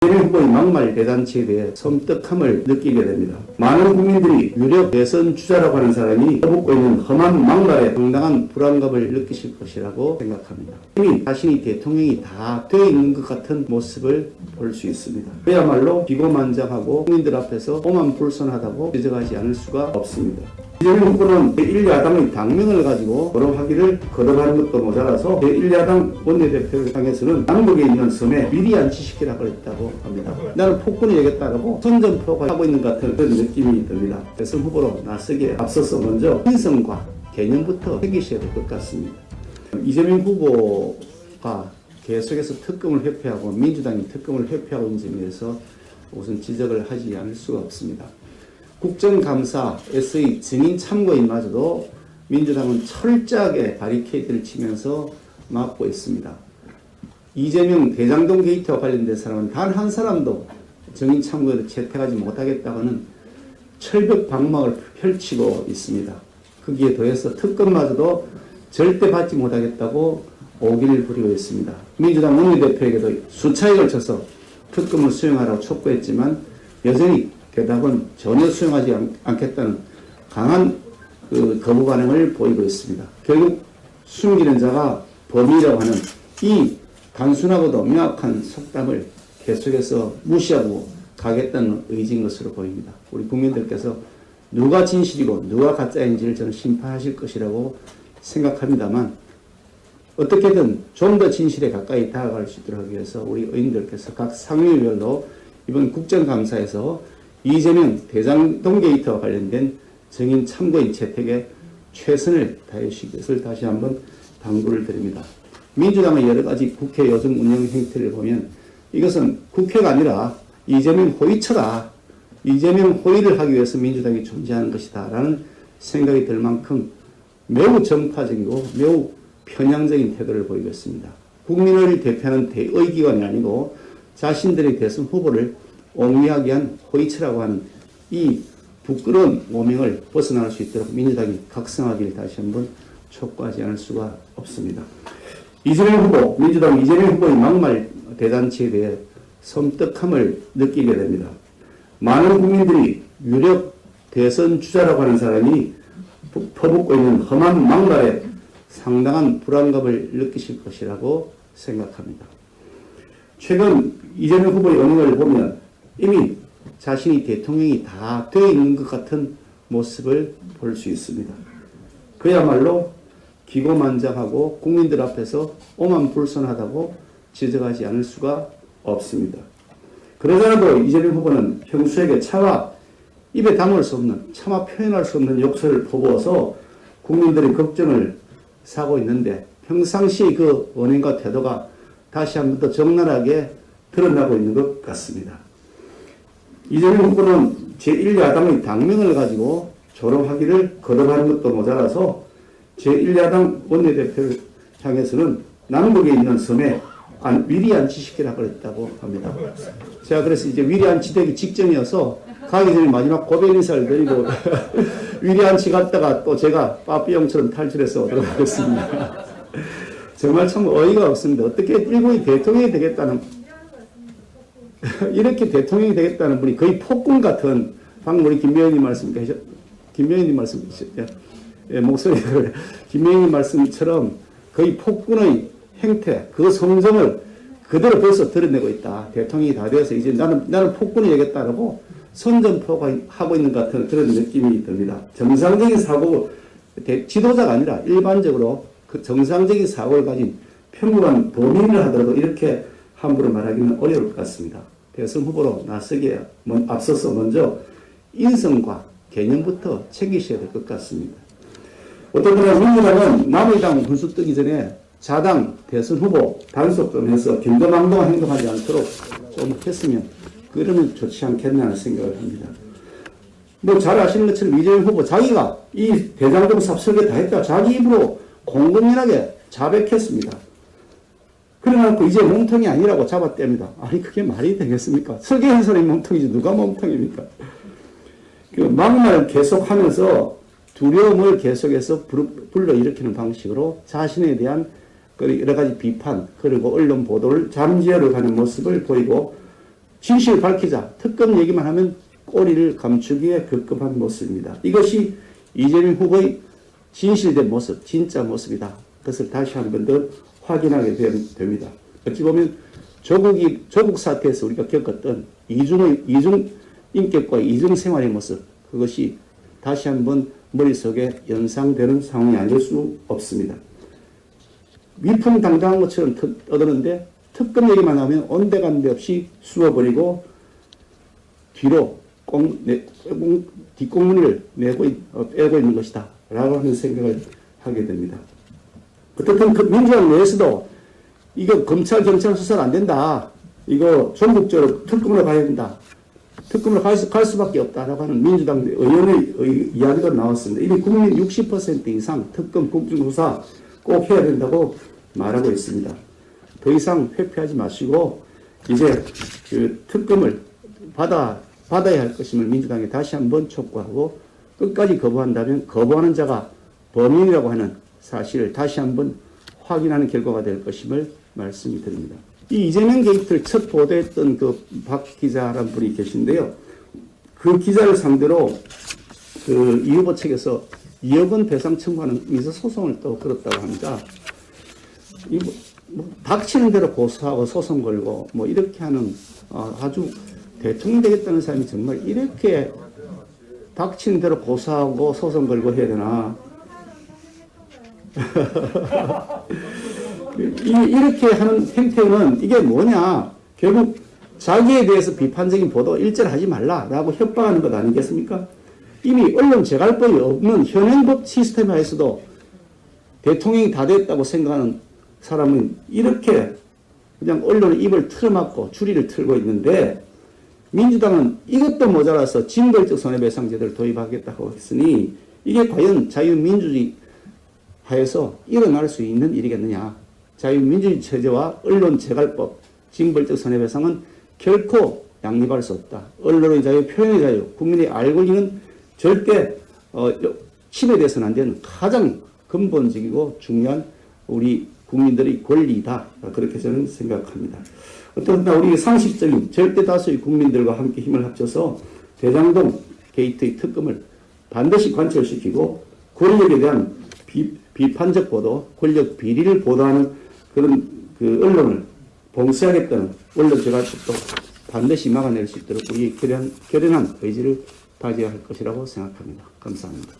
이재명 후보의 막말 대잔치에 대해 섬뜩함을 느끼게 됩니다. 많은 국민들이 유력 대선 주자라고 하는 사람이 퍼붓고 있는 험한 막말에 상당한 불안감을 느끼실 것이라고 생각합니다. 이미 자신이 대통령이 다 되어 있는 것 같은 모습을 볼 수 있습니다. 그야말로 기고만장하고 국민들 앞에서 오만불손하다고 지적하지 않을 수가 없습니다. 이재명 후보는 제1야당의 당명을 가지고 여러 학위를 거듭하는 것도 모자라서 제1야당 원내대표를 향해서는 남북에 있는 섬에 미리 안치시키라고 했다고 합니다. 나는 폭군을 얘기했다라고 선전포고하고 있는 것 같은 그런 느낌이 듭니다. 대선 후보로 나서기에 앞서서 먼저 인성과 개념부터 챙기셔야 될 것 같습니다. 이재명 후보가 계속해서 특검을 회피하고 민주당이 특검을 회피하고 있는 점에서 우선 지적을 하지 않을 수가 없습니다. 국정감사에서의 증인 참고인마저도 민주당은 철저하게 바리케이드를 치면서 막고 있습니다. 이재명 대장동 게이트와 관련된 사람은 단 한 사람도 증인 참고인을 채택하지 못하겠다고는 철벽 방망을 펼치고 있습니다. 거기에 더해서 특검마저도 절대 받지 못하겠다고 오기를 부리고 있습니다. 민주당 원내대표에게도 수차에 걸쳐서 특검을 수용하라고 촉구했지만 여전히 대답은 전혀 수용하지 않겠다는 강한 거부 반응을 보이고 있습니다. 결국 숨기는 자가 범인이라고 하는 이 단순하고도 명확한 속담을 계속해서 무시하고 가겠다는 의지인 것으로 보입니다. 우리 국민들께서 누가 진실이고 누가 가짜인지를 저는 심판하실 것이라고 생각합니다만 어떻게든 좀 더 진실에 가까이 다가갈 수 있도록 하기 위해서 우리 의원들께서 각 상임위별로 이번 국정감사에서 이재명 대장동 게이트와 관련된 증인 참고인 채택에 최선을 다해주시기 것을 다시 한번 당부를 드립니다. 민주당의 여러 가지 국회 요즘 운영 행태를 보면 이것은 국회가 아니라 이재명 호위처다. 이재명 호위를 하기 위해서 민주당이 존재하는 것이다 라는 생각이 들 만큼 매우 정파적이고 매우 편향적인 태도를 보이고 있습니다. 국민을 대표하는 대의기관이 아니고 자신들의 대선 후보를 옹리하게 한 호위처라고 하는 이 부끄러운 오명을 벗어날 수 있도록 민주당이 각성하기를 다시 한번 촉구하지 않을 수가 없습니다. 이재명 후보, 민주당 이재명 후보의 막말 대잔치에 대해 섬뜩함을 느끼게 됩니다. 많은 국민들이 유력 대선 주자라고 하는 사람이 퍼붓고 있는 험한 막말에 상당한 불안감을 느끼실 것이라고 생각합니다. 최근 이재명 후보의 언행을 보면 이미 자신이 대통령이 다 되어 있는 것 같은 모습을 볼 수 있습니다. 그야말로 기고만장하고 국민들 앞에서 오만불손하다고 지적하지 않을 수가 없습니다. 그러더라도 이재명 후보는 평소에게 차마 입에 담을 수 없는, 차마 표현할 수 없는 욕설을 퍼부어서 국민들의 걱정을 사고 있는데 평상시 그 언행과 태도가 다시 한 번 더 적나라하게 드러나고 있는 것 같습니다. 이재명 후보는 제1야당의 당명을 가지고 졸업학위를 거듭하는 것도 모자라서 제1야당 원내대표를 향해서는 남북에 있는 섬에 미리 안치시키라고 했다고 합니다. 제가 그래서 이제 미리 안치되기 직전이어서 가기 전에 마지막 고백 인사를 드리고 미리 안치 갔다가 또 제가 빠삐용처럼 탈출해서 오도록 하겠습니다. 정말 참 어이가 없습니다. 어떻게 일본이 대통령이 되겠다는 이렇게 대통령이 되겠다는 분이 거의 폭군 같은 방금 우리 김명희님 말씀이셨죠. 예, 목소리가 김명희님 말씀처럼 거의 폭군의 행태, 그 성정을 그대로 벌써 드러내고 있다. 대통령이 다 되어서 이제 나는 폭군을 얘기했다라고 선전포고하고 있는 것 같은 그런 느낌이 듭니다. 정상적인 사고, 지도자가 아니라 일반적으로 그 정상적인 사고를 가진 평범한 도민을 하더라도 이렇게 함부로 말하기는 어려울 것 같습니다. 대선 후보로 나서기에 앞서서 먼저 인성과 개념부터 챙기셔야 될 것 같습니다. 어떤 분은 민주당은 남의 당 군수 뜨기 전에 자당 대선 후보 단속 좀 해서 경거망동한 행동하지 않도록 좀 했으면 그러면 좋지 않겠나 생각을 합니다. 뭐 잘 아시는 것처럼 이재명 후보 자기가 이 대장동 사업 설계 다 했다 자기 입으로 공공연하게 자백했습니다. 그래놓고 이제 몸통이 아니라고 잡아뗍니다. 아니 그게 말이 되겠습니까? 설계한 사람이 몸통이지 누가 몸통입니까? 그 막말 계속하면서 두려움을 계속해서 불러일으키는 방식으로 자신에 대한 여러 가지 비판 그리고 언론 보도를 잠재우려고 하는 모습을 보이고 진실을 밝히자. 특검 얘기만 하면 꼬리를 감추기에 급급한 모습입니다. 이것이 이재명 후보의 진실된 모습, 진짜 모습이다. 그것을 다시 한 번 더 확인하게 됩니다. 어찌 보면 조국 사태에서 우리가 겪었던 이중 인격과 이중 생활의 모습, 그것이 다시 한번 머릿속에 연상되는 상황이 아닐 수 없습니다. 위풍당당한 것처럼 떠드는데 특검 얘기만 하면 온데간데 없이 쑤어버리고 뒤로 뒷공문을 빼고 있는 것이다 라고 하는 생각을 하게 됩니다. 어떻든 그 민주당 내에서도 이거 검찰 경찰 수사는 안 된다, 이거 전국적으로 특검으로 가야 된다, 특검으로 갈 수밖에 없다라고 하는 민주당 의원의 이야기도 나왔습니다. 이미 국민 60% 이상 특검 국정조사 꼭 해야 된다고 말하고 있습니다. 더 이상 회피하지 마시고 이제 그 특검을 받아야 할 것임을 민주당에 다시 한번 촉구하고, 끝까지 거부한다면 거부하는 자가 범인이라고 하는 사실을 다시 한번 확인하는 결과가 될 것임을 말씀을 드립니다. 이 이재명 게이트를 첫 보도했던 그 박 기자라는 분이 계신데요. 그 기자를 상대로 그 이 후보 측에서 2억 원 배상 청구하는 민사소송을 또 걸었다고 합니다. 닥치는 대로 고소하고 소송 걸고 뭐 이렇게 하는 아주 대통령 되겠다는 사람이 정말 이렇게 닥치는 대로 고소하고 소송 걸고 해야 되나. 이렇게 하는 행태는 이게 뭐냐. 결국 자기에 대해서 비판적인 보도 일절 하지 말라라고 협박하는 것 아니겠습니까? 이미 언론 재갈법이 없는 현행법 시스템 하에서도 대통령이 다 됐다고 생각하는 사람은 이렇게 그냥 언론의 입을 틀어막고 줄이를 틀고 있는데, 민주당은 이것도 모자라서 징벌적 손해배상제도를 도입하겠다고 했으니 이게 과연 자유민주주의 하에서 일어날 수 있는 일이겠느냐. 자유민주주의 체제와 언론 재갈법, 징벌적 손해배상은 결코 양립할 수 없다. 언론의 자유, 표현의 자유, 국민의 알 권리는 절대 침해돼서는 안 되는 가장 근본적이고 중요한 우리 국민들의 권리이다. 그렇게 저는 생각합니다. 어떠나 우리 상식적인 절대 다수의 국민들과 함께 힘을 합쳐서 대장동 게이트의 특검을 반드시 관철시키고 권력에 대한 비판적 보도, 권력 비리를 보도하는 그런 그 언론을 봉쇄하겠다는 언론 재갈법도 반드시 막아낼 수 있도록 우리 결연한 의지를 다져야 할 것이라고 생각합니다. 감사합니다.